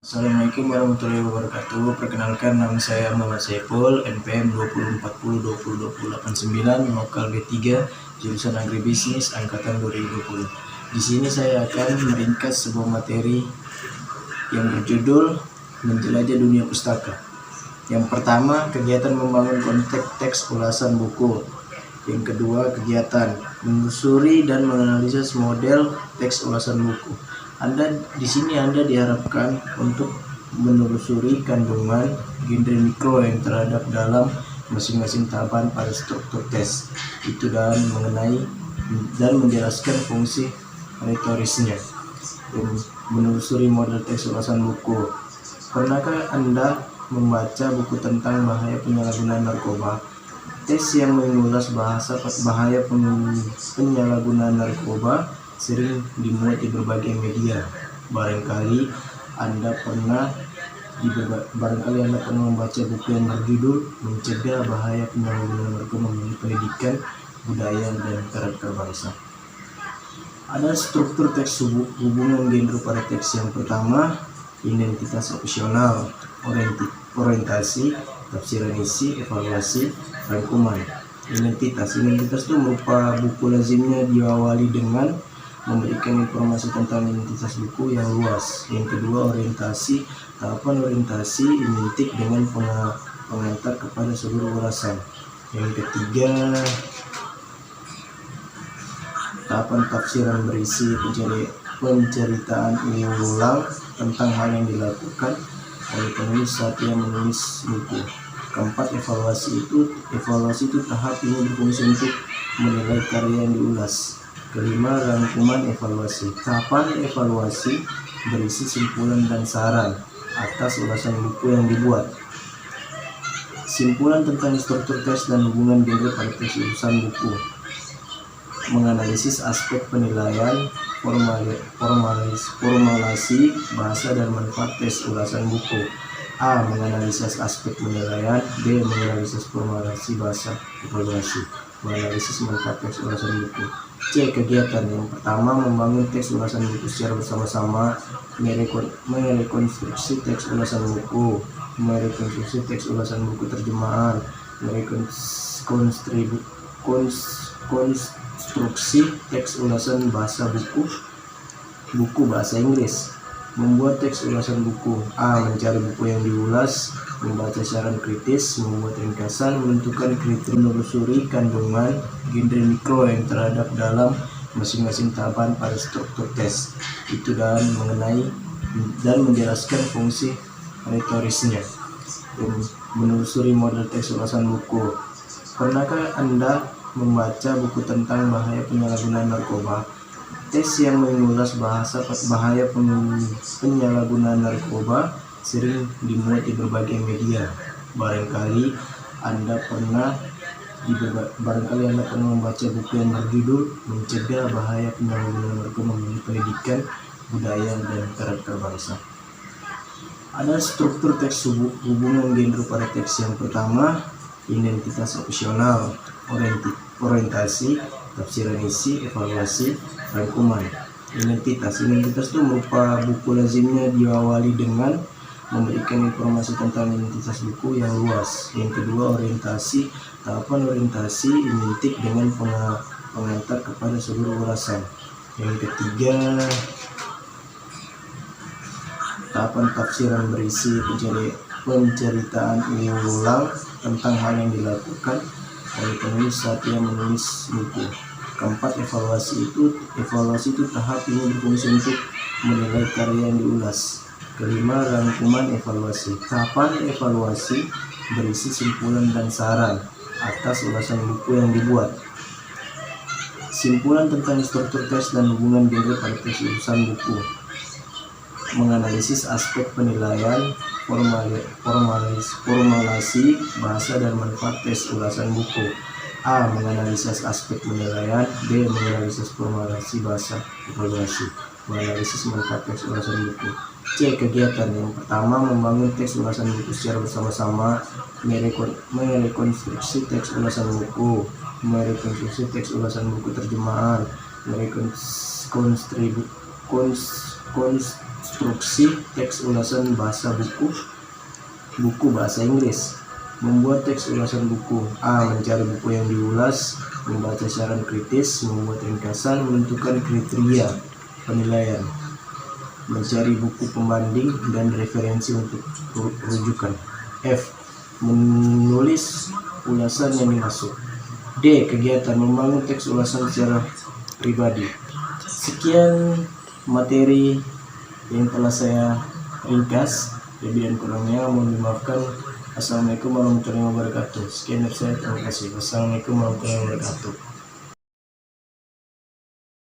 Assalamualaikum warahmatullahi wabarakatuh. Perkenalkan, nama saya Muhammad Saiful, NPM 2040202089, lokal B3, jurusan Agribisnis angkatan 2020. Di sini saya akan meringkas sebuah materi yang berjudul Menjelajah Dunia Pustaka. Yang pertama, kegiatan membangun konteks teks ulasan buku. Yang kedua, kegiatan menelusuri dan menganalisis model teks ulasan buku. Di sini Anda diharapkan untuk menelusuri kandungan genre mikro yang terhadap dalam masing-masing tahapan pada struktur tes itu dan menjelaskan fungsi retorisnya. Menelusuri model teks ulasan buku. Pernahkah Anda membaca buku tentang bahaya penyalahgunaan narkoba? Tes yang mengulas bahaya penyalahgunaan narkoba sering dimuat di berbagai media. Barangkali Anda pernah membaca buku yang berjudul Mencegah Bahaya Penyalahgunaan Narkoba Melalui Pendidikan, Budaya, dan Karakter Bangsa. Ada struktur teks hubungan genre pada teks. Yang pertama, identitas opsional, orientasi, tafsiran isi, evaluasi, rangkuman. Identitas itu merupakan buku lazimnya diawali dengan memberikan informasi tentang identitas buku yang luas. Yang kedua, orientasi. Tahapan orientasi identik dengan pengantar kepada seluruh ulasan. Yang ketiga, tahapan tafsiran berisi penceritaan ulang tentang hal yang dilakukan oleh penulis saat ia menulis buku. Keempat, evaluasi itu tahap ini berfungsi untuk menilai karya yang diulas. Kelima, rangkuman evaluasi. Tahapan evaluasi berisi simpulan dan saran atas ulasan buku yang dibuat. Simpulan tentang struktur teks dan hubungan genre pada teks ulasan buku. Menganalisis aspek penilaian, formulasi, bahasa, dan manfaat tes ulasan buku. A. Menganalisis aspek penilaian. B. Menganalisis formulasi, bahasa, evaluasi. Menganalisis manfaat teks ulasan buku. C. Kegiatan. Yang pertama, membangun teks ulasan buku secara bersama-sama, merekonstruksi teks ulasan buku, merekonstruksi teks ulasan buku terjemahan, konstruksi teks ulasan bahasa buku bahasa Inggris. Membuat teks ulasan buku. A. Mencari buku yang diulas, membaca saran kritis, membuat ringkasan, menentukan kriteria, menelusuri kandungan genre mikro yang terhadap dalam masing-masing tahapan pada struktur tes itu dan menjelaskan fungsi retorisnya. Menelusuri model teks ulasan buku. Pernahkah Anda membaca buku tentang bahaya penyalahgunaan narkoba? Tes yang mengulas bahaya penyalahgunaan narkoba sering dimuat di berbagai media. Barangkali Anda pernah membaca buku yang berjudul Mencegah Bahaya Penyalahgunaan Narkoba Melalui Pendidikan, Budaya, dan Karakter Bangsa. Ada struktur teks hubungan genre pada teks. Yang pertama, identitas opsional, orientasi, tafsiran isi, evaluasi, rangkuman. Identitas itu merupakan buku lazimnya diawali dengan memberikan informasi tentang identitas buku yang luas. Yang kedua, orientasi. Tahapan orientasi identik dengan pengantar kepada seluruh ulasan. Yang ketiga, tahapan tafsiran berisi penceritaan ulang tentang hal yang dilakukan oleh penulis saat ia menulis buku. Keempat, evaluasi itu tahap ini berfungsi untuk menilai karya yang diulas. Kelima, rangkuman evaluasi. Tahapan evaluasi berisi simpulan dan saran atas ulasan buku yang dibuat. Simpulan tentang struktur teks dan hubungan genre pada teks ulasan buku. Menganalisis aspek penilaian, formulasi, bahasa, dan manfaat tes ulasan buku. A. Menganalisis aspek penilaian. B. Menganalisis formulasi, bahasa, evaluasi. Menganalisis manfaat teks ulasan buku. C. Kegiatan. Yang pertama, membangun teks ulasan buku secara bersama-sama, merekonstruksi teks ulasan buku, merekonstruksi teks ulasan buku terjemahan, merekonstruksi konstruksi teks ulasan bahasa buku bahasa Inggris. Membuat teks ulasan buku. A. Mencari buku yang diulas, membaca secara kritis, membuat ringkasan, menentukan kriteria penilaian, mencari buku pembanding dan referensi untuk rujukan. F. Menulis ulasan yang dimaksud. D. Kegiatan membangun teks ulasan secara pribadi. Sekian materi yang telah saya ringkas, lebih dan kurangnya mohon dimaafkan. Assalamualaikum warahmatullahi wabarakatuh. Sekian dari saya, terima kasih. Wassalamualaikum warahmatullahi wabarakatuh.